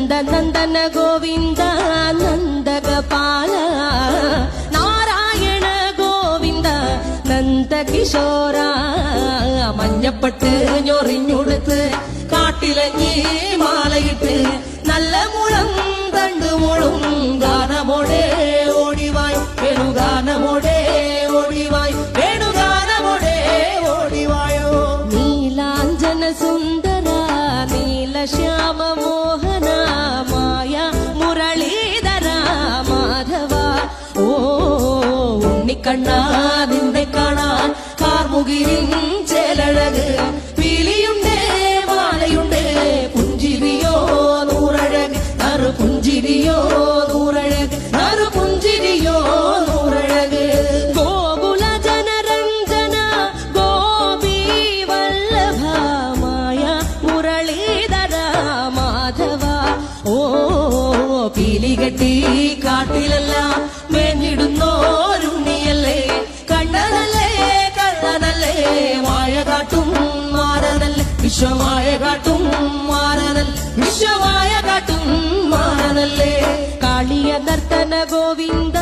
നന്ദനന്ദന ഗോവിന്ദ നന്ദഗപാല നാരായണ ഗോവിന്ദ നന്ദകിശോര മഞ്ഞപ്പെട്ട് ഞൊറിഞ്ഞുടുത്ത് കാട്ടിലഞ്ഞി മാലയിട്ട് നല്ല മുളം തണ്ടുമുളും ഗാനമോടെ ഓടിവായ് വേണുഗാനമോടെ ഓടിവായ് വേണുഗാനമോടെ ഓടിവായോ നീലാഞ്ജന സുന്ദര നീലശ്യാമ മോഹന മായ മുരളീധര മാധവ ഓ ഉണ്ണിക്കണ്ണാ നിന്നെ കാണാൻ കാർമുകിലിൻ ചേലഴക് പീലിയുണ്ട് മാലയുണ്ട് പുഞ്ചിരിയോ നൂറഴക് നറു പുഞ്ചിരിയോ നൂറഴക് നറു പുഞ്ചിരിയോ നൂറഴക് ഗോകുല ജനരഞ്ജന ഗോപി വല്ലഭ മായ മുരളീധര മാധവ ഓ പീലികെട്ടി കാട്ടിലെല്ലാം മേഞ്ഞിടുന്നോരുണ്ണിയല്ലേ കണ്ണനല്ലേ കള്ളനല്ലേ മായ കാട്ടും മാറനല്ലേ വിശ്വമായ കാട്ടും മാറനൽ വിശ്വമായ കാട്ടും മാറനല്ലേ കാളിയ നർത്തന ഗോവിന്ദ